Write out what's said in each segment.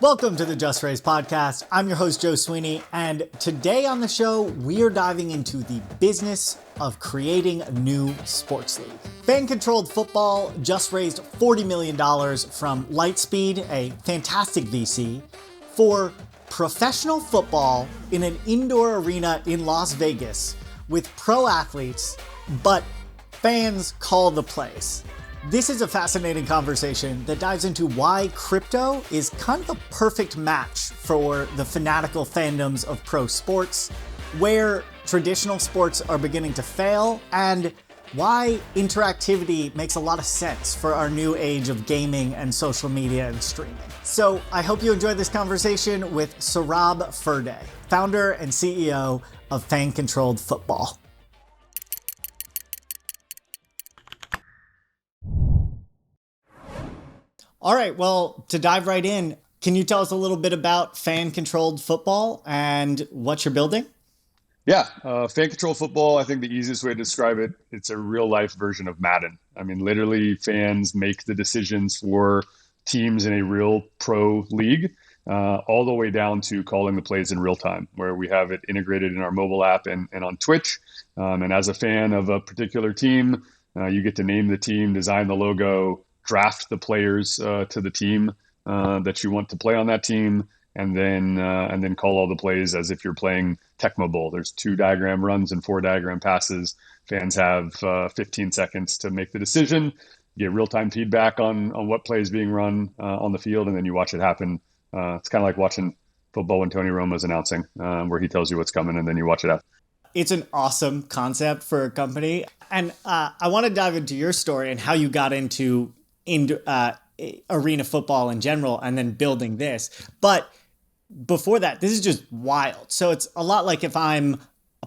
Welcome to the Just Race podcast. I'm your host, Joe Sweeney, and today on the show, we are diving into the business of creating a new sports league. Fan-controlled football just raised $40 million from Lightspeed, a fantastic VC, for professional football in an indoor arena in Las Vegas with pro athletes, but fans call the plays. This is a fascinating conversation that dives into why crypto is kind of a perfect match for the fanatical fandoms of pro sports, where traditional sports are beginning to fail, and why interactivity makes a lot of sense for our new age of gaming and social media and streaming. So I hope you enjoyed this conversation with Sohrob Farudi, founder and CEO of Fan-Controlled Football. All right, well, to dive right in, can you tell us a little bit about Fan-Controlled Football and what you're building? Yeah, fan-controlled football, I think the easiest way to describe it, it's a real-life version of Madden. I mean, literally, fans make the decisions for teams in a real pro league, all the way down to calling the plays in real time, where we have it integrated in our mobile app and on Twitch. And as a fan of a particular team, you get to name the team, design the logo, draft the players to the team that you want to play on that team, and then call all the plays as if you're playing Tecmo Bowl. There's 2 diagram runs and 4 diagram passes. Fans have 15 seconds to make the decision, get real-time feedback on what play is being run on the field, and then you watch it happen. It's kind of like watching football when Tony Romo's announcing, where he tells you what's coming, and then you watch it happen. It's an awesome concept for a company. And I want to dive into your story and how you got into arena football in general and then building this. But before that, this is just wild. So it's a lot like if I'm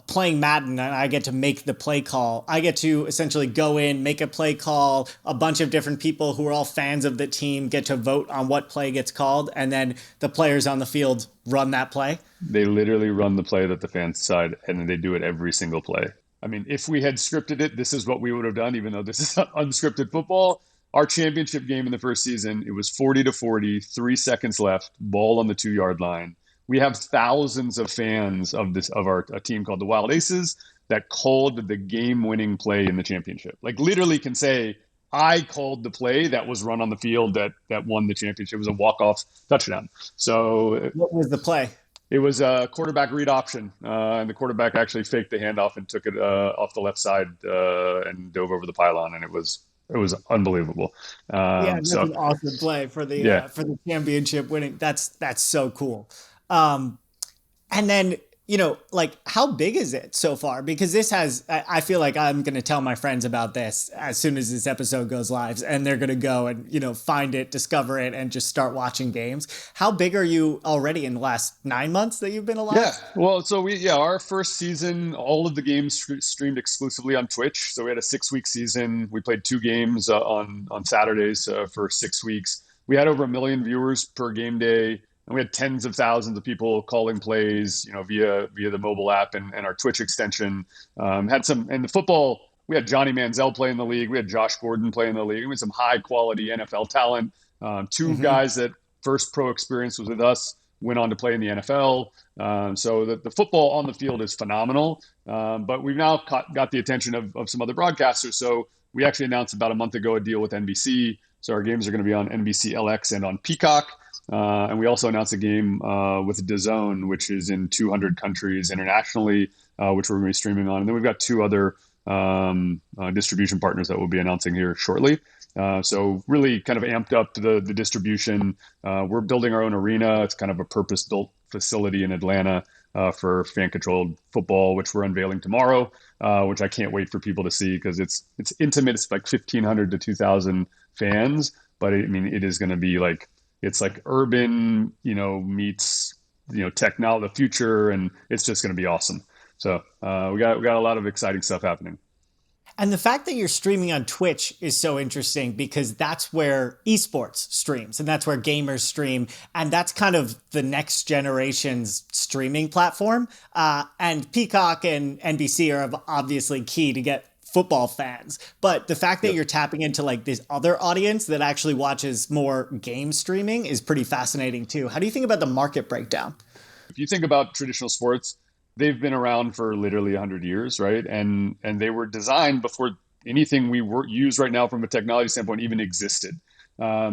playing Madden and I get to make the play call. I get to essentially go in, make a play call. A bunch of different people who are all fans of the team get to vote on what play gets called. And then the players on the field run that play. They literally run the play that the fans decide, and then they do it every single play. I mean, if we had scripted it, this is what we would have done, even though this is unscripted football. Our championship game in the first season, it was 40-40, 3 seconds left, ball on the 2-yard line. We have thousands of fans of a team called the Wild Aces that called the game-winning play in the championship. Like literally can say, I called the play that was run on the field that won the championship. It was a walk-off touchdown. So what was the play? It was a quarterback read option, and the quarterback actually faked the handoff and took it off the left side and dove over the pylon, and it was unbelievable. That's an awesome play for the championship winning. That's so cool. And then, like, how big is it so far? Because I feel like I'm going to tell my friends about this as soon as this episode goes live, and they're going to go and, find it, discover it, and just start watching games. How big are you already in the last 9 months that you've been alive? Yeah, well, so our first season, all of the games streamed exclusively on Twitch. So we had a 6-week season. We played 2 games on Saturdays for 6 weeks. We had over 1 million viewers per game day. And we had tens of thousands of people calling plays, via the mobile app and our Twitch extension. And the football, we had Johnny Manziel play in the league. We had Josh Gordon play in the league. We had some high quality NFL talent. 2 guys that first pro experience was with us went on to play in the NFL. So the football on the field is phenomenal. But we've now got the attention of some other broadcasters. So we actually announced about a month ago a deal with NBC. So our games are going to be on NBC LX and on Peacock. And we also announced a game with DAZN, which is in 200 countries internationally, which we're going to be streaming on. And then we've got 2 other distribution partners that we'll be announcing here shortly. So really kind of amped up the distribution. We're building our own arena. It's kind of a purpose-built facility in Atlanta for fan-controlled football, which we're unveiling tomorrow, which I can't wait for people to see because it's intimate. It's like 1,500 to 2,000 fans. But it is going to be like, it's like urban, meets, technology, the future, and it's just going to be awesome. So we got a lot of exciting stuff happening. And the fact that you're streaming on Twitch is so interesting because that's where esports streams and that's where gamers stream. And that's kind of the next generation's streaming platform. And Peacock and NBC are obviously key to get football fans. But the fact that Yep. you're tapping into like this other audience that actually watches more game streaming is pretty fascinating too. How do you think about the market breakdown? If you think about traditional sports, they've been around for literally 100 years, right? And they were designed before anything use right now from a technology standpoint even existed.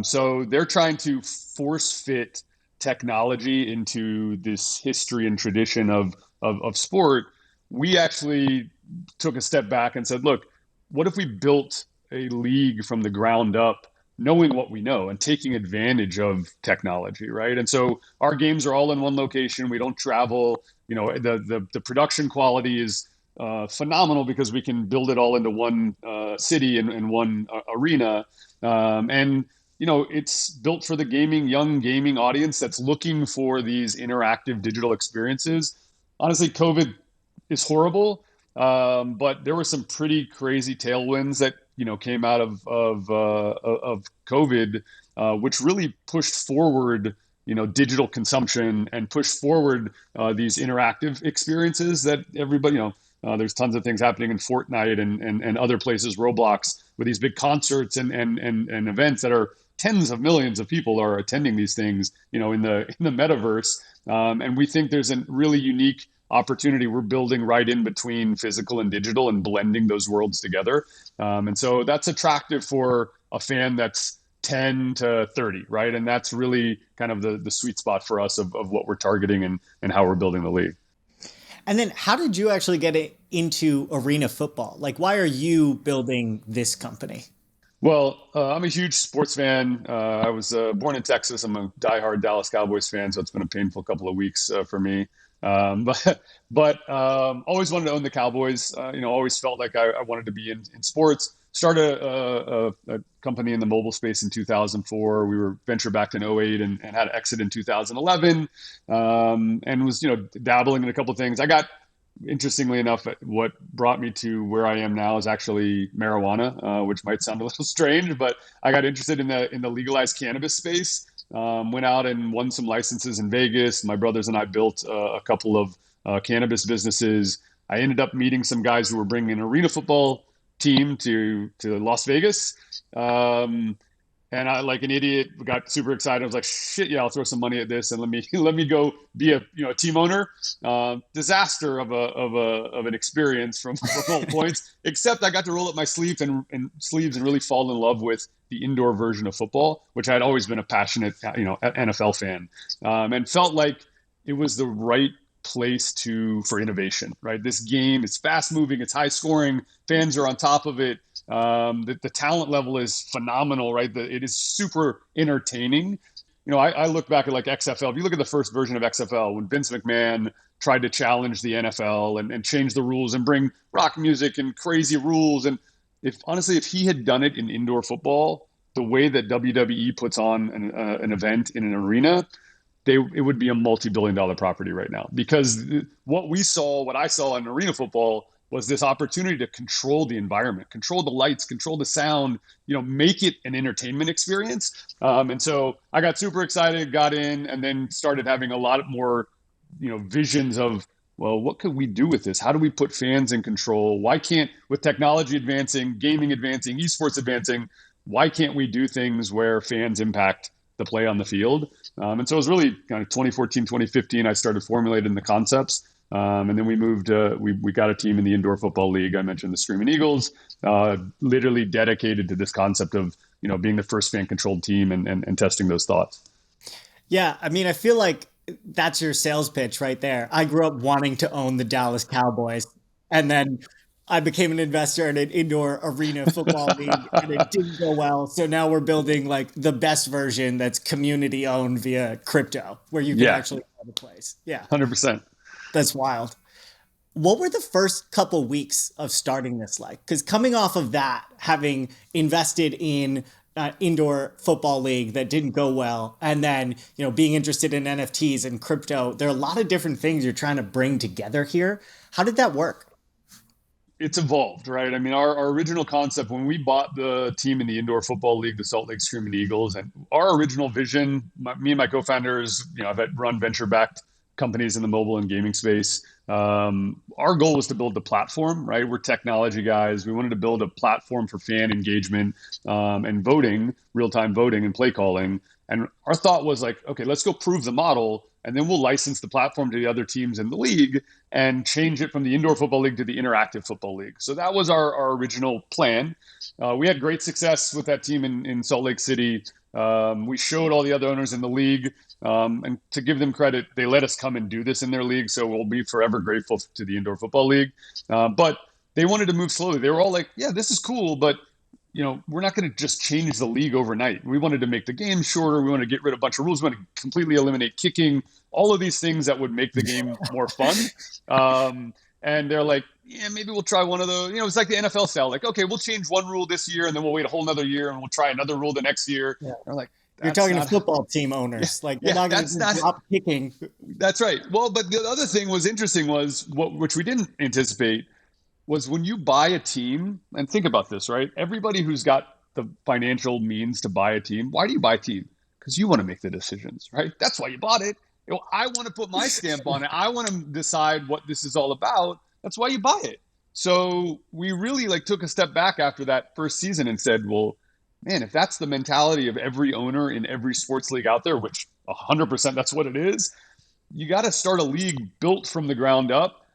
So they're trying to force fit technology into this history and tradition of sport. We actually took a step back and said, look, what if we built a league from the ground up, knowing what we know and taking advantage of technology, right? And so our games are all in one location. We don't travel. The production quality is phenomenal because we can build it all into one city and one arena. And it's built for the young gaming audience that's looking for these interactive digital experiences. Honestly, COVID is horrible, but there were some pretty crazy tailwinds that came out of COVID, which really pushed forward digital consumption and pushed forward these interactive experiences that everybody there's tons of things happening in Fortnite and other places, Roblox, with these big concerts and events that are tens of millions of people are attending these things, in the metaverse. And we think there's a really unique opportunity we're building right in between physical and digital and blending those worlds together. And so that's attractive for a fan that's 10 to 30, right? And that's really kind of the sweet spot for us of what we're targeting and how we're building the league. And then how did you actually get it into arena football? Like, why are you building this company? Well, I'm a huge sports fan. I was born in Texas. I'm a diehard Dallas Cowboys fan, so it's been a painful couple of weeks for me. But always wanted to own the Cowboys. Always felt like I wanted to be in sports. Started a company in the mobile space in 2004. We were venture backed in '08 and had an exit in 2011, and was dabbling in a couple of things. I got Interestingly enough, what brought me to where I am now is actually marijuana, which might sound a little strange, but I got interested in the legalized cannabis space. Went out and won some licenses in Vegas. My brothers and I built a couple of cannabis businesses. I ended up meeting some guys who were bringing an arena football team to Las Vegas. And I, like an idiot, got super excited. I was like, "Shit, yeah, I'll throw some money at this and let me let me go be a team owner." Disaster of an experience from all points. Except I got to roll up my sleeves and really fall in love with the indoor version of football, which I'd always been a passionate NFL fan, and felt like it was the right place for innovation. Right, this game, it's fast moving, it's high scoring, fans are on top of it. The talent level is phenomenal, right? It is super entertaining. I look back at like XFL. If you look at the first version of XFL, when Vince McMahon tried to challenge the NFL and change the rules and bring rock music and crazy rules, and if he had done it in indoor football, the way that WWE puts on an event in an arena, it would be a multi-billion-dollar property right now. Because what I saw in arena football was this opportunity to control the environment, control the lights, control the sound, make it an entertainment experience. And so I got super excited, got in, and then started having a lot more, visions of, well, what could we do with this? How do we put fans in control? Why can't, with technology advancing, gaming advancing, esports advancing, why can't we do things where fans impact the play on the field? And so it was really kind of 2014, 2015, I started formulating the concepts. And then we moved, we got a team in the indoor football league. I mentioned the Screaming Eagles, literally dedicated to this concept of, being the first fan controlled team and testing those thoughts. Yeah, I mean, I feel like that's your sales pitch right there. I grew up wanting to own the Dallas Cowboys, and then I became an investor in an indoor arena football league, and it didn't go well. So now we're building like the best version that's community owned via crypto, where you can Yeah, actually have a place. Yeah, 100%. that's wild. What were the first couple weeks of starting this like? Because coming off of that, having invested in indoor football league that didn't go well, and then being interested in NFTs and crypto, there are a lot of different things you're trying to bring together here. How did that work? It's evolved, right? I mean, our original concept when we bought the team in the indoor football league, the Salt Lake Screaming Eagles, and our original vision, me and my co-founders, I've run venture-backed companies in the mobile and gaming space. Our goal was to build the platform, right? We're technology guys. We wanted to build a platform for fan engagement and voting, real-time voting and play calling. And our thought was like, okay, let's go prove the model, and then we'll license the platform to the other teams in the league and change it from the indoor football league to the interactive football league. So that was our original plan. We had great success with that team in Salt Lake City. We showed all the other owners in the league, and to give them credit, they let us come and do this in their league. So we'll be forever grateful to the Indoor Football League. But they wanted to move slowly. They were all like, yeah, this is cool, but we're not going to just change the league overnight. We wanted to make the game shorter. We want to get rid of a bunch of rules. We want to completely eliminate kicking, all of these things that would make the game more fun. And they're like, yeah, maybe we'll try one of those. It's like the NFL style. Like, okay, we'll change one rule this year, and then we'll wait a whole nother year, and we'll try another rule the next year. Yeah. They're like, you're talking to football team owners. Like, they're not going to stop kicking. That's right. Well, but the other thing was interesting which we didn't anticipate, was when you buy a team, and think about this, right? Everybody who's got the financial means to buy a team, why do you buy a team? Because you want to make the decisions, right? That's why you bought it. I want to put my stamp on it. I want to decide what this is all about. That's why you buy it. So we really took a step back after that first season and said, well, man, if that's the mentality of every owner in every sports league out there, which 100% that's what it is, you got to start a league built from the ground up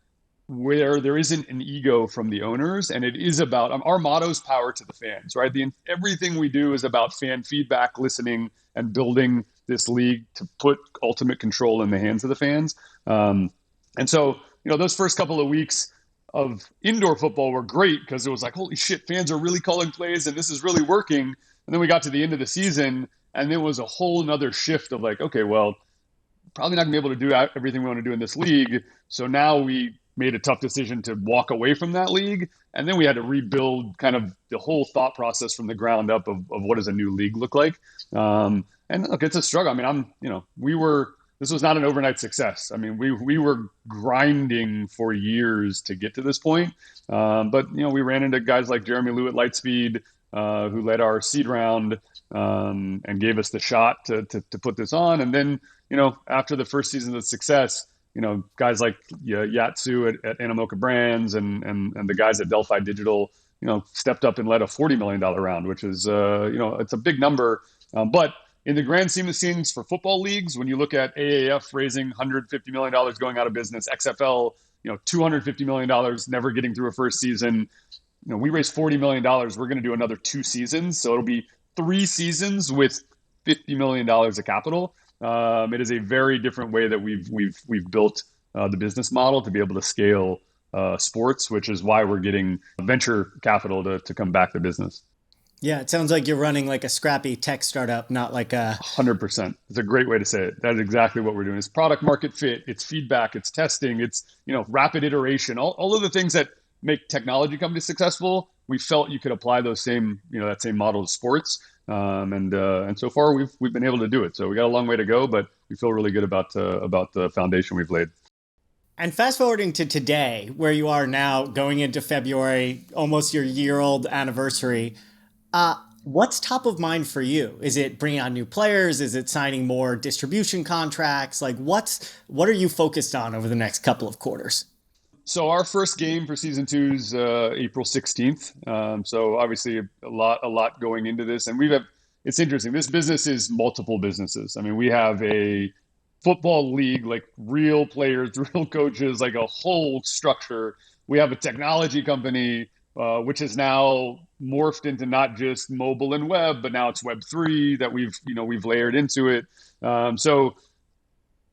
where there isn't an ego from the owners. And it is about, our motto is power to the fans, right? Everything we do is about fan feedback, listening, and building this league to put ultimate control in the hands of the fans. And so, those first couple of weeks of indoor football were great because it was like, holy shit, fans are really calling plays and this is really working. And then we got to the end of the season and there was a whole nother shift of like, okay, well, probably not gonna be able to do everything we want to do in this league. So now we made a tough decision to walk away from that league. And then we had to rebuild kind of the whole thought process from the ground up of what does a new league look like. And look, it's a struggle. I mean, this was not an overnight success. I mean, we were grinding for years to get to this point. But we ran into guys like Jeremy Lou at Lightspeed, who led our seed round, and gave us the shot to put this on. And then, after the first season of success, guys like Yatsu at Animoca Brands and the guys at Delphi Digital, stepped up and led a $40 million round, which is, it's a big number. But in the grand scheme of things for football leagues, when you look at AAF raising $150 million going out of business, XFL, $250 million never getting through a first season, we raised $40 million. We're going to do another 2 seasons. So it'll be 3 seasons with $50 million of capital. It is a very different way that we've built the business model to be able to scale sports, which is why we're getting venture capital to come back to business. Yeah, it sounds like you're running like a scrappy tech startup, not like a... 100%. It's a great way to say it. That is exactly what we're doing. It's product market fit, it's feedback, it's testing, it's rapid iteration, all of the things that make technology companies successful. We felt you could apply those same that same model to sports, and so far we've been able to do it. So we got a long way to go, but we feel really good about the foundation we've laid. And fast forwarding to today, where you are now, going into February, almost your year-old anniversary. What's top of mind for you? Is it bringing on new players? Is it signing more distribution contracts? Like what are you focused on over the next couple of quarters? So our first game for season 2 is April 16th. So obviously a lot going into this, and it's interesting. This business is multiple businesses. I mean, we have a football league, like real players, real coaches, like a whole structure. We have a technology company, which is now morphed into not just mobile and web, but now it's Web3 that we've layered into it. So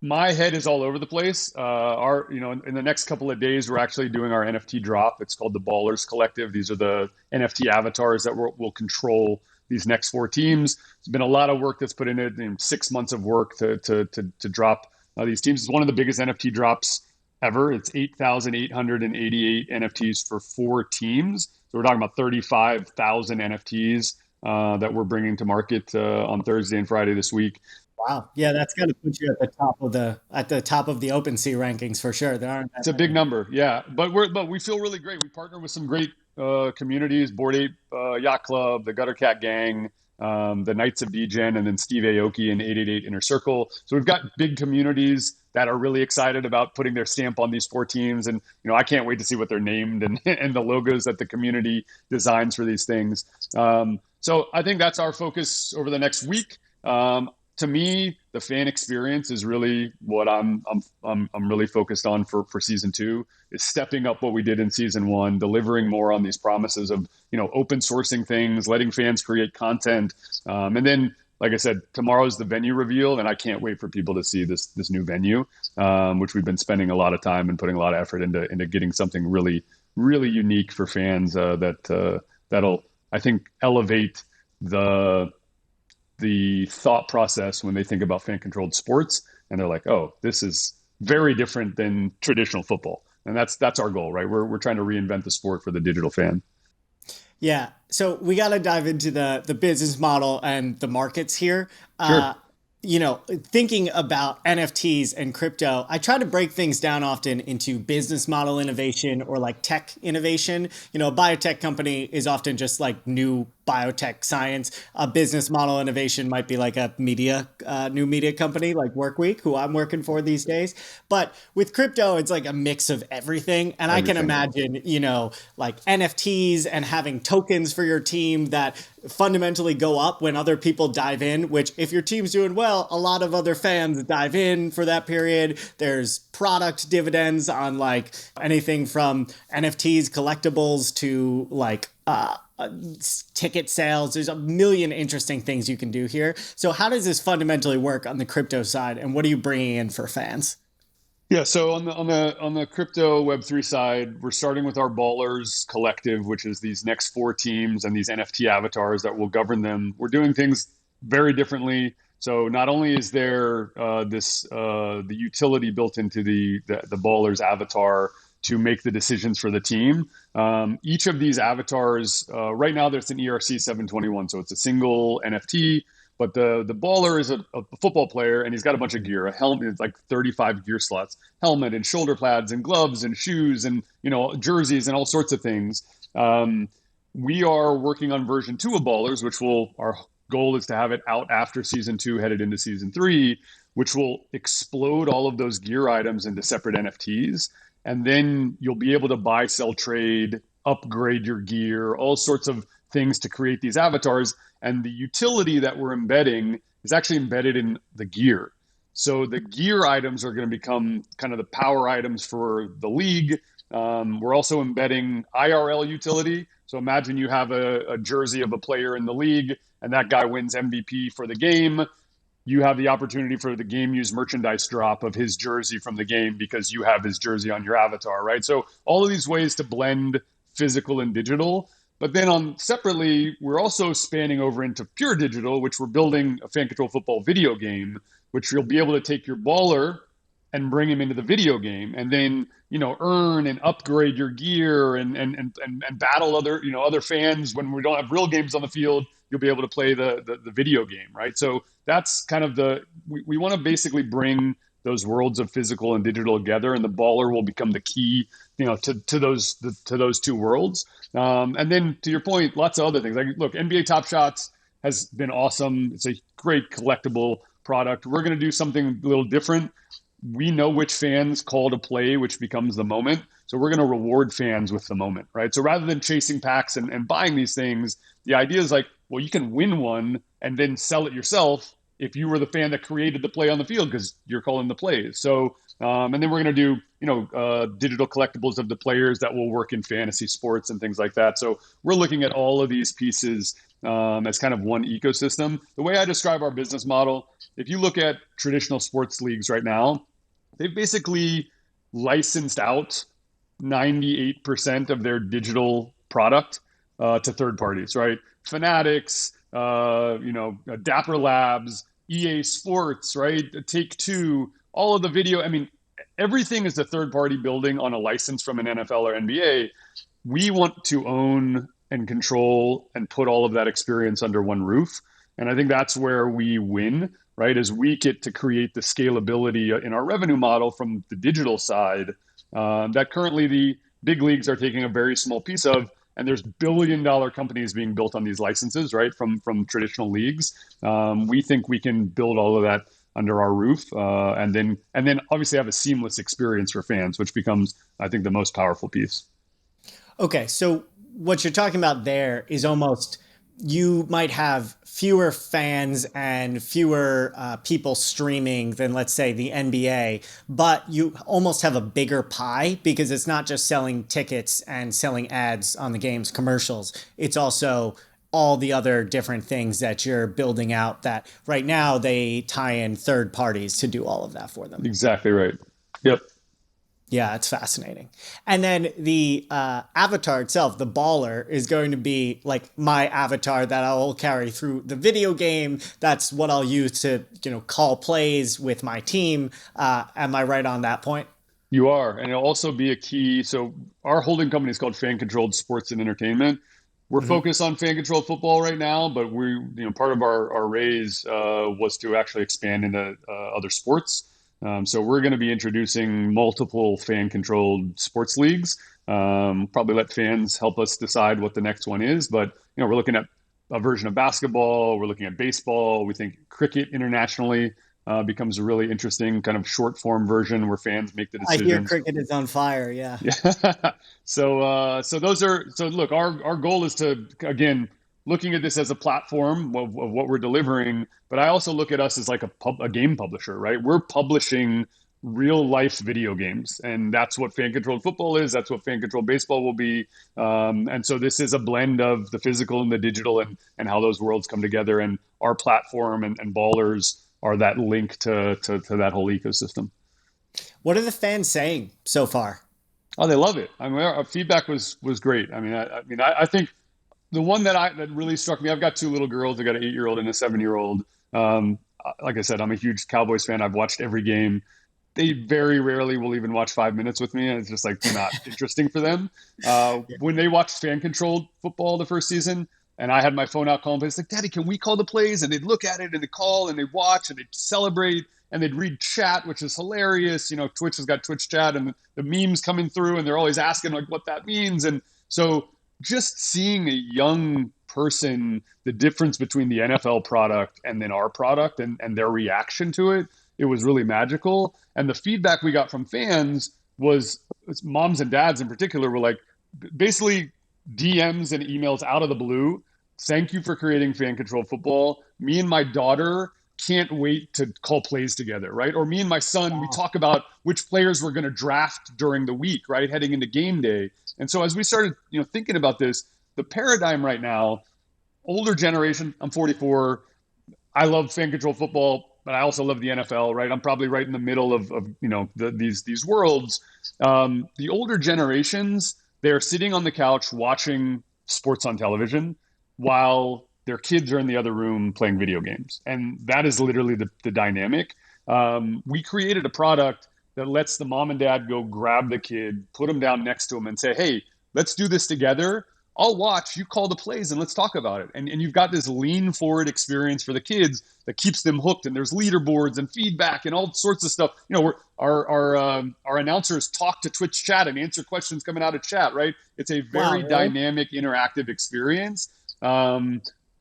my head is all over the place. In the next couple of days, we're actually doing our NFT drop. It's called the Ballers Collective. These are the NFT avatars that will control these next 4 teams. There's been a lot of work that's put in it, 6 months of work to drop these teams. It's one of the biggest NFT drops ever. It's 8,888 NFTs for 4 teams. So we're talking about 35,000 NFTs that we're bringing to market on Thursday and Friday this week. Wow. Yeah, that's got to put you at the top of the OpenSea rankings for sure. There aren't It's a big number, yeah. But we feel really great. We partner with some great communities: Bored Ape Yacht Club, the Gutter Cat Gang, the Knights of Degen, and then Steve Aoki and 888 Inner Circle. So we've got big communities that are really excited about putting their stamp on these 4 teams. And, I can't wait to see what they're named and, and the logos that the community designs for these things. So I think that's our focus over the next week. To me, the fan experience is really what I'm really focused on for season 2, is stepping up what we did in season 1, delivering more on these promises of, open sourcing things, letting fans create content. And then, like I said, tomorrow's the venue reveal, and I can't wait for people to see this new venue, which we've been spending a lot of time and putting a lot of effort into getting something really, really unique for fans that'll, I think, elevate the thought process when they think about fan-controlled sports, and they're like, oh, this is very different than traditional football. And that's our goal, right? We're trying to reinvent the sport for the digital fan. Yeah. So we got to dive into the business model and the markets here. Sure. Thinking about NFTs and crypto, I try to break things down often into business model innovation or like tech innovation. A biotech company is often just like new biotech science. A business model innovation might be like a new media company like Workweek, who I'm working for these days. But with crypto, it's like a mix of everything. And I can imagine, like NFTs and having tokens for your team that fundamentally go up when other people dive in, which if your team's doing well, a lot of other fans dive in for that period. There's product dividends on like anything from NFTs, collectibles to like ticket sales. There's a million interesting things you can do here. So how does this fundamentally work on the crypto side, and what are you bringing in for fans? Yeah, so on the crypto Web3 side, we're starting with our Ballers Collective, which is these next 4 teams and these NFT avatars that will govern them. We're doing things very differently. So not only is there the utility built into the Ballers avatar to make the decisions for the team, each of these avatars right now there's an ERC 721, so it's a single NFT. But the baller is a football player, and he's got a bunch of gear, a helmet, like 35 gear slots, helmet and shoulder pads and gloves and shoes and, jerseys and all sorts of things. We are working on version 2 of Ballers, our goal is to have it out after season 2, headed into season 3, which will explode all of those gear items into separate NFTs. And then you'll be able to buy, sell, trade, upgrade your gear, all sorts of things to create these avatars. And the utility that we're embedding is actually embedded in the gear. So the gear items are going to become kind of the power items for the league. We're also embedding IRL utility. So imagine you have a jersey of a player in the league, and that guy wins MVP for the game. You have the opportunity for the game use merchandise drop of his jersey from the game because you have his jersey on your avatar, right? So all of these ways to blend physical and digital. But then separately, we're also spanning over into pure digital, which we're building a fan control football video game, which you'll be able to take your baller and bring him into the video game, and then earn and upgrade your gear and battle other fans when we don't have real games on the field. You'll be able to play the video game, right? So that's kind of we want to basically bring those worlds of physical and digital together, and the baller will become the key, to those 2 worlds. And then to your point, lots of other things. Like, look, NBA Top Shots has been awesome. It's a great collectible product. We're going to do something a little different. We know which fans call to play, which becomes the moment. So we're going to reward fans with the moment, right? So rather than chasing packs and buying these things, the idea is like, well, you can win one and then sell it yourself if you were the fan that created the play on the field because you're calling the plays. So, and then we're going to do, digital collectibles of the players that will work in fantasy sports and things like that. So we're looking at all of these pieces as kind of one ecosystem. The way I describe our business model, if you look at traditional sports leagues right now, they've basically licensed out 98% of their digital product to third parties, right? Fanatics, Dapper Labs, EA Sports, right? Take-Two, all of the video. I mean, everything is a third party building on a license from an NFL or NBA. We want to own and control and put all of that experience under one roof. And I think that's where we win, right? Is we get to create the scalability in our revenue model from the digital side that currently the big leagues are taking a very small piece of. And there's billion-dollar companies being built on these licenses, right, from traditional leagues. We think we can build all of that under our roof, and then obviously have a seamless experience for fans, which becomes, I think, the most powerful piece. Okay, so what you're talking about there is almost you might have fewer fans and fewer people streaming than, let's say, the NBA, but you almost have a bigger pie because it's not just selling tickets and selling ads on the game's commercials. It's also all the other different things that you're building out that right now they tie in third parties to do all of that for them. Exactly right. Yep. Yeah, it's fascinating. And then the avatar itself, the baller, is going to be like my avatar that I'll carry through the video game. That's what I'll use to, call plays with my team. Am I right on that point? You are, and it'll also be a key. So our holding company is called Fan Controlled Sports and Entertainment. We're Hmm. focused on fan controlled football right now, but part of our raise was to actually expand into other sports. So we're going to be introducing multiple fan controlled sports leagues. Probably let fans help us decide what the next one is, but we're looking at a version of basketball. We're looking at baseball. We think cricket internationally becomes a really interesting kind of short form version where fans make the I hear decisions. cricket is on fire. Yeah. Yeah. So look, our goal is to, again, looking at this as a platform of what we're delivering, but I also look at us as like a game publisher, right? We're publishing real life video games, and that's what fan controlled football is. That's what fan controlled baseball will be. And so this is a blend of the physical and the digital, and how those worlds come together. And our platform and Ballers are that link to that whole ecosystem. What are the fans saying so far? Oh, they love it. I mean, our feedback was great. I think the one that really struck me. I've got two little girls. I got an 8-year-old and a 7-year-old. Like I said, I'm a huge Cowboys fan. I've watched every game. They very rarely will even watch 5 minutes with me, and it's just like not interesting for them. When they watched fan controlled football the first season, and I had my phone out calling plays, like, Daddy, can we call the plays? And they'd look at it and they call and they watch and they'd celebrate and they'd read chat, which is hilarious. Twitch has got Twitch chat and the memes coming through, and they're always asking like what that means. And so just seeing a young person, the difference between the NFL product and then our product, and their reaction to it, it was really magical. And the feedback we got from fans was moms and dads in particular were like, basically DMs and emails out of the blue. Thank you for creating fan control football. Me and my daughter can't wait to call plays together, right? Or me and my son, we talk about which players we're going to draft during the week, right? Heading into game day. And so as we started, thinking about this, the paradigm right now, older generation, I'm 44. I love fan control football, but I also love the NFL, right? I'm probably right in the middle of these worlds. The older generations, they're sitting on the couch watching sports on television while their kids are in the other room playing video games. And that is literally the dynamic. We created a product that lets the mom and dad go grab the kid, put them down next to them and say, hey, let's do this together. I'll watch, you call the plays and let's talk about it. And you've got this lean forward experience for the kids that keeps them hooked. And there's leaderboards and feedback and all sorts of stuff. Our announcers talk to Twitch chat and answer questions coming out of chat, right? It's a Wow, very really? dynamic, interactive experience.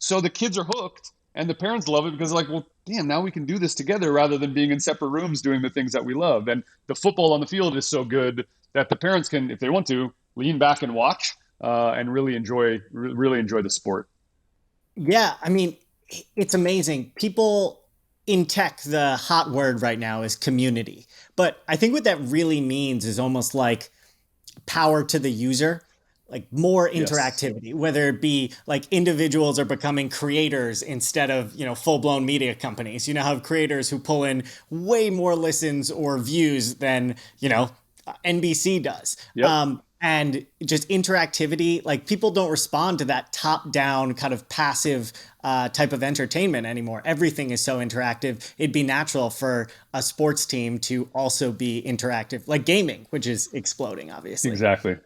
So the kids are hooked and the parents love it because, like, well, damn, now we can do this together rather than being in separate rooms doing the things that we love. And the football on the field is so good that the parents can, if they want to, lean back and watch and really enjoy the sport. Yeah, I mean, it's amazing. People in tech, the hot word right now is community. But I think what that really means is almost like power to the user, like more Yes. interactivity, whether it be like individuals are becoming creators instead of, full-blown media companies. You now have creators who pull in way more listens or views than, NBC does. Yep. And just interactivity, like people don't respond to that top-down kind of passive type of entertainment anymore. Everything is so interactive. It'd be natural for a sports team to also be interactive, like gaming, which is exploding, obviously. Exactly.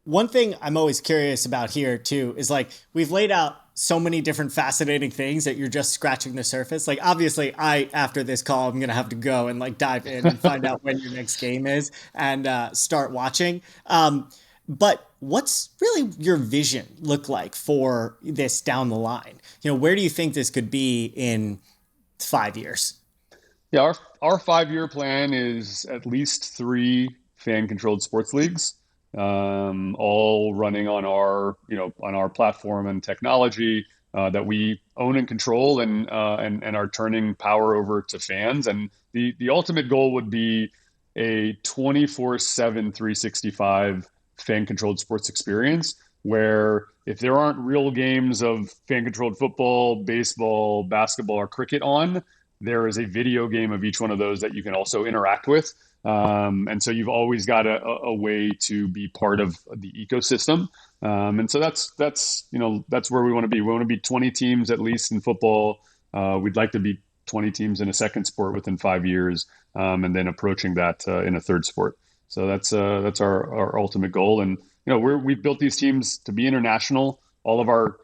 One thing I'm always curious about here too is like we've laid out so many different fascinating things that you're just scratching the surface. Like obviously I after this call I'm gonna have to go and like dive in and find out when your next game is and start watching. But what's really your vision look like for this down the line? Where do you think this could be in 5 years? Yeah, our 5-year plan is at least three fan-controlled sports leagues, all running on our platform and technology that we own and control, and are turning power over to fans. And the ultimate goal would be a 24/7, 365 fan-controlled sports experience, where if there aren't real games of fan-controlled football, baseball, basketball, or cricket on, there is a video game of each one of those that you can also interact with. And so you've always got a way to be part of the ecosystem. And so that's where we want to be. We want to be 20 teams at least in football. We'd like to be 20 teams in a second sport within 5 years, and then approaching that in a third sport. So that's our ultimate goal. And we've built these teams to be international. All of our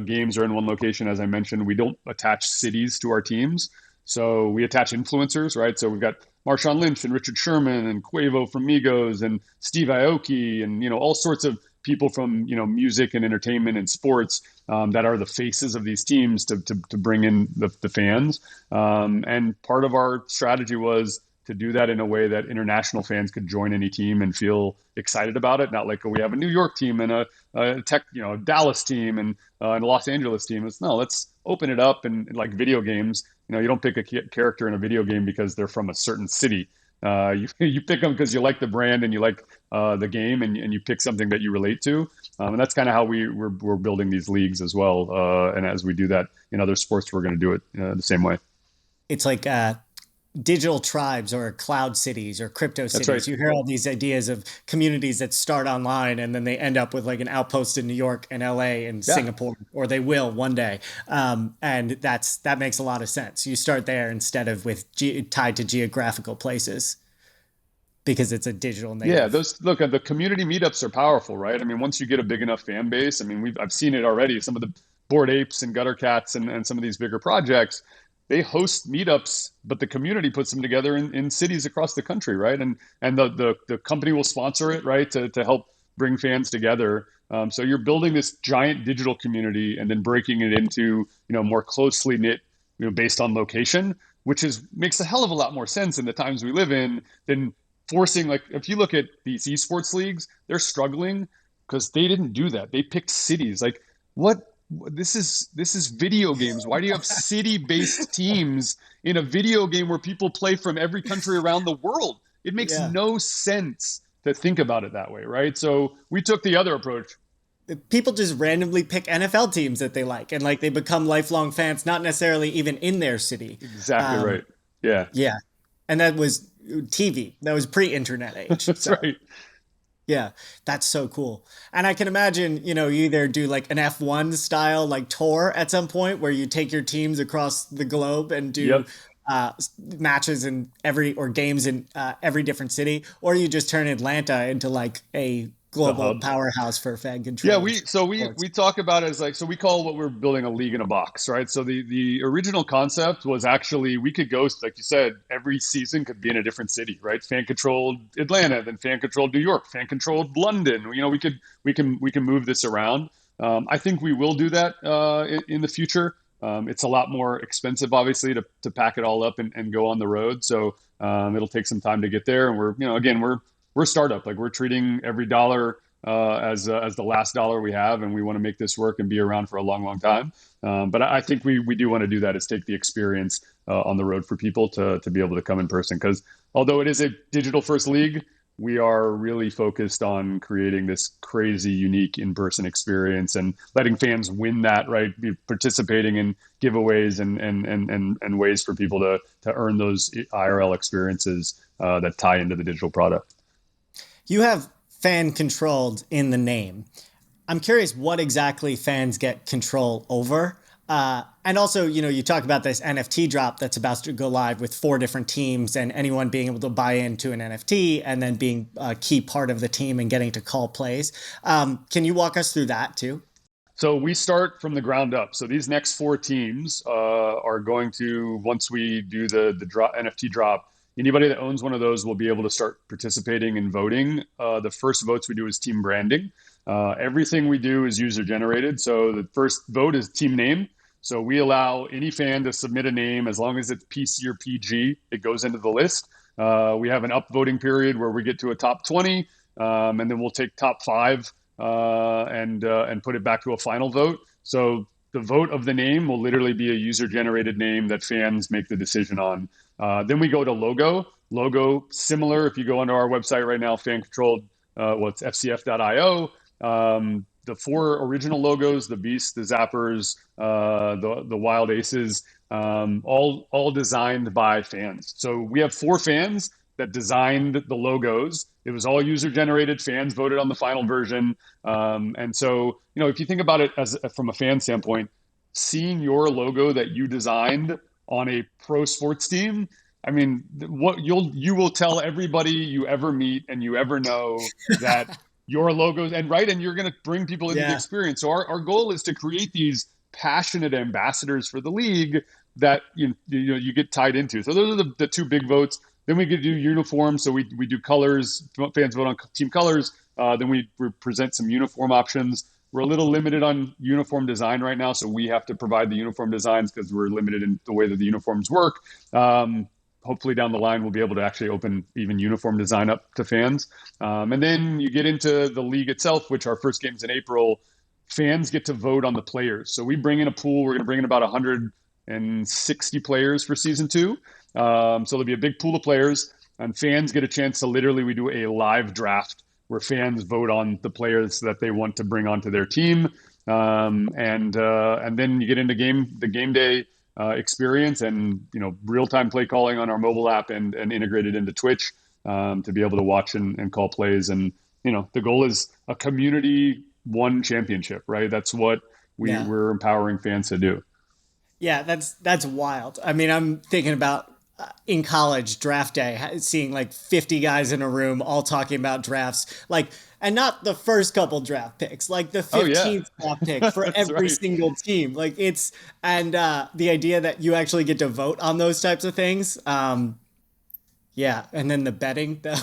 games are in one location, as I mentioned. We don't attach cities to our teams. So we attach influencers, right? So we've got Marshawn Lynch and Richard Sherman and Quavo from Migos and Steve Aoki and all sorts of people from music and entertainment and sports that are the faces of these teams to bring in the fans. And part of our strategy was to do that in a way that international fans could join any team and feel excited about it. Not like, we have a New York team and a Dallas team and a Los Angeles team. It's no, let's open it up. And like video games, you don't pick a character in a video game because they're from a certain city. You pick them because you like the brand and you like the game, and you pick something that you relate to. And that's kind of how we're building these leagues as well. And as we do that in other sports, we're going to do it the same way. It's like digital tribes or cloud cities or crypto cities. Right. You hear all these ideas of communities that start online and then they end up with like an outpost in New York and LA and Singapore, or they will one day. And that makes a lot of sense. You start there instead of with tied to geographical places, because it's a digital native. Yeah, the community meetups are powerful, right? I mean, once you get a big enough fan base, I mean, I've seen it already. Some of the Bored Apes and Gutter Cats and some of these bigger projects, they host meetups, but the community puts them together in cities across the country, right? And the company will sponsor it, right, to help bring fans together. So you're building this giant digital community and then breaking it into more closely knit, based on location, which makes a hell of a lot more sense in the times we live in than forcing. Like, if you look at these esports leagues, they're struggling because they didn't do that. They picked cities. Like, what? This is video games. Why do you have city-based teams in a video game where people play from every country around the world? It makes no sense to think about it that way, right? So we took the other approach. People just randomly pick NFL teams that they like, and like they become lifelong fans, not necessarily even in their city. Exactly right. Yeah. Yeah. And that was TV. That was pre-internet age. That's right. Yeah, that's so cool. And I can imagine, you either do like an F1 style like tour at some point where you take your teams across the globe and do matches in games in every different city, or you just turn Atlanta into like a global powerhouse for fan control. Yeah, we talk about it as like, so we call what we're building a league in a box, right? So the original concept was actually, we could go, like you said, every season could be in a different city, right? Fan controlled Atlanta, then fan controlled New York, fan controlled London. We can move this around. I think we will do that in the future. It's a lot more expensive, obviously, to pack it all up and go on the road. So it'll take some time to get there. And we're a startup. Like, we're treating every dollar as the last dollar we have, and we want to make this work and be around for a long, long time. But I think we do want to do that, is take the experience on the road for people to be able to come in person. Because although it is a digital first league, we are really focused on creating this crazy, unique in-person experience and letting fans win that, right? Be participating in giveaways and ways for people to earn those IRL experiences that tie into the digital product. You have fan controlled in the name. I'm curious what exactly fans get control over. And also, you talk about this NFT drop that's about to go live with 4 different teams, and anyone being able to buy into an NFT and then being a key part of the team and getting to call plays. Can you walk us through that too? So we start from the ground up. So these next 4 teams are going to, once we do the NFT drop, anybody that owns one of those will be able to start participating and voting. The first votes we do is team branding. Everything we do is user generated. So the first vote is team name. So we allow any fan to submit a name as long as it's PC or PG, it goes into the list. We have an upvoting period where we get to a top 20, and then we'll take top 5 and put it back to a final vote. So the vote of the name will literally be a user-generated name that fans make the decision on. Then we go to logo. Logo, similar. If you go onto our website right now, fan-controlled, it's fcf.io. The 4 original logos, the Beast, the Zappers, the Wild Aces, all designed by fans. So we have 4 fans that designed the logos. It was all user-generated. Fans voted on the final version. And so, if you think about it from a fan standpoint, seeing your logo that you designed on a pro sports team, I mean, what you will tell everybody you ever meet and you ever know that your logos and you're going to bring people into the experience. So our goal is to create these passionate ambassadors for the league that you get tied into. So those are the 2 big votes. Then we could do uniforms. So we do colors. Fans vote on team colors. Then we present some uniform options. We're a little limited on uniform design right now, so we have to provide the uniform designs because we're limited in the way that the uniforms work. Hopefully down the line, we'll be able to actually open even uniform design up to fans. And then you get into the league itself, which our first game's in April. Fans get to vote on the players. So we bring in a pool. We're going to bring in about 160 players for season 2. So there'll be a big pool of players, and fans get a chance to we do a live draft where fans vote on the players that they want to bring onto their team. And then you get into the game day experience and real-time play calling on our mobile app and integrated into Twitch to be able to watch and call plays. And the goal is a community one championship, right? That's what we're empowering fans to do. Yeah, that's wild. I mean, I'm thinking about in college draft day, seeing like 50 guys in a room all talking about drafts, and not the first couple draft picks, like the 15th draft pick for every single team. And the idea that you actually get to vote on those types of things. Yeah, and then the betting that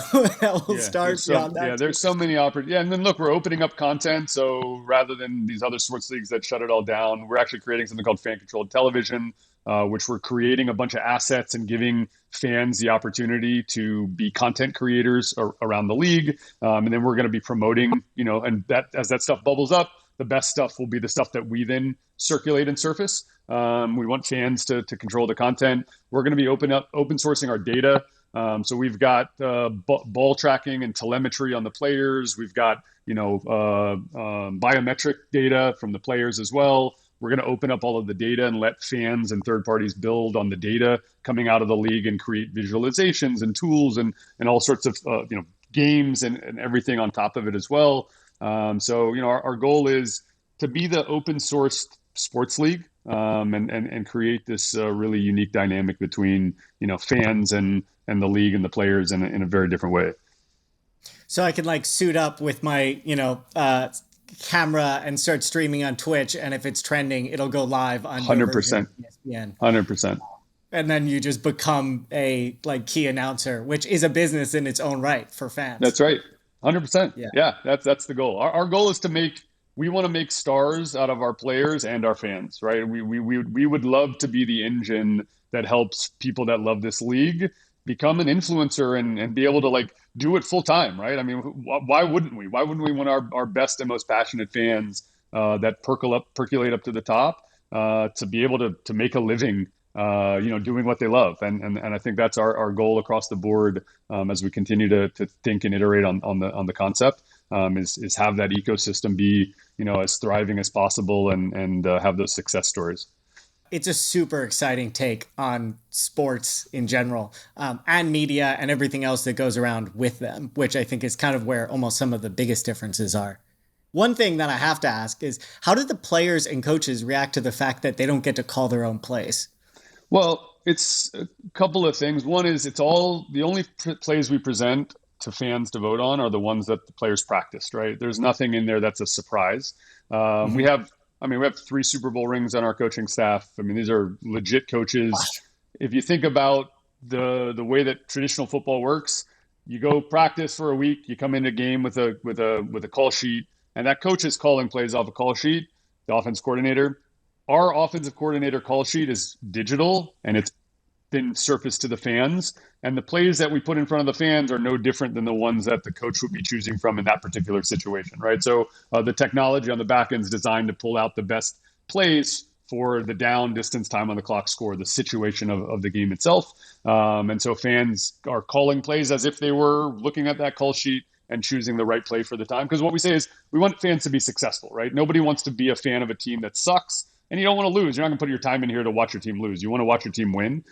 will start beyond that. Yeah, there's so many opportunities. Yeah, and then look, we're opening up content. So rather than these other sports leagues that shut it all down, we're actually creating something called fan-controlled television, which we're creating a bunch of assets and giving fans the opportunity to be content creators around the league. And then we're going to be promoting, and that as that stuff bubbles up, the best stuff will be the stuff that we then circulate and surface. We want fans to control the content. We're going to be open sourcing our data. So we've got ball tracking and telemetry on the players. We've got biometric data from the players as well. We're going to open up all of the data and let fans and third parties build on the data coming out of the league and create visualizations and tools and all sorts of games and everything on top of it as well. So our goal is to be the open source sports league and create this really unique dynamic between fans and the league and the players in a very different way. So I can suit up with my camera and start streaming on Twitch, and if it's trending, it'll go live on 100%. ESPN. 100%. And then you just become a key announcer, which is a business in its own right for fans. That's right. 100%. Yeah, that's the goal. Our goal is we want to make stars out of our players and our fans, right? We would love to be the engine that helps people that love this league become an influencer and be able to do it full time, right? I mean, why wouldn't we? Why wouldn't we want our best and most passionate fans that percolate up to the top to be able to make a living, doing what they love? And I think that's our goal across the board as we continue to think and iterate on the concept is have that ecosystem be as thriving as possible and have those success stories. It's a super exciting take on sports in general, and media and everything else that goes around with them, which I think is kind of where almost some of the biggest differences are. One thing that I have to ask is, how did the players and coaches react to the fact that they don't get to call their own plays? Well, it's a couple of things. One is the only plays we present to fans to vote on are the ones that the players practiced, right? There's nothing in there that's a surprise. We have 3 Super Bowl rings on our coaching staff. I mean, these are legit coaches. If you think about the way that traditional football works, you go practice for a week, you come into a game with a call sheet, and that coach is calling plays off a call sheet, the offense coordinator. our offensive coordinator call sheet is digital, and it's been surfaced to the fans. And the plays that we put in front of the fans are no different than the ones that the coach would be choosing from in that particular situation, right? So the technology on the back end is designed to pull out the best plays for the down, distance, time on the clock, score, the situation of the game itself. And so fans are calling plays as if they were looking at that call sheet and choosing the right play for the time. Because what we say is we want fans to be successful, right? Nobody wants to be a fan of a team that sucks, and you don't want to lose. You're not going to put your time in here to watch your team lose. You want to watch your team win.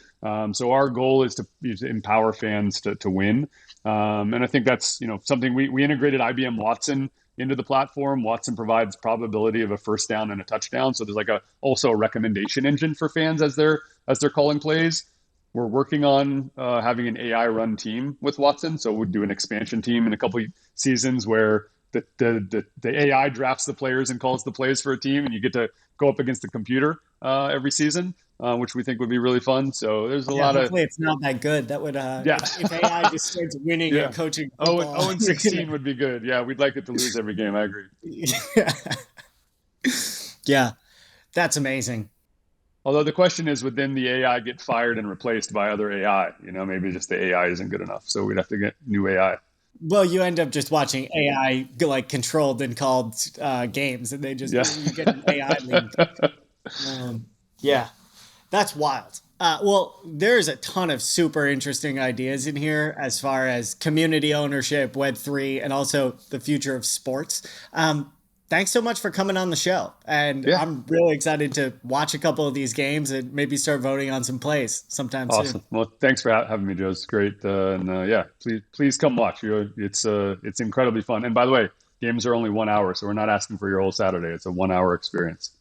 So our goal is to empower fans to win. And I think that's something we integrated IBM Watson into the platform. Watson provides probability of a first down and a touchdown. So there's also a recommendation engine for fans as they're calling plays. We're working on having an AI run team with Watson. So we'll do an expansion team in a couple of seasons where the AI drafts the players and calls the plays for a team, and you get to go up against the computer every season, which we think would be really fun. So there's a lot of. Hopefully, it's not that good. That would if AI just starts winning at coaching football. 0-16 would be good. Yeah, we'd like it to lose every game. I agree. Yeah, that's amazing. Although the question is, would then the AI get fired and replaced by other AI? Maybe just the AI isn't good enough, so we'd have to get new AI. Well, you end up just watching AI controlled and called games, and they just you get an AI league. Yeah, that's wild. Well, there's a ton of super interesting ideas in here as far as community ownership, Web3, and also the future of sports. Thanks so much for coming on the show. And I'm really excited to watch a couple of these games and maybe start voting on some plays sometime soon. Well, thanks for having me, Joe. It's great. Please come watch. It's incredibly fun. And by the way, games are only 1 hour, so we're not asking for your whole Saturday. It's a 1 hour experience.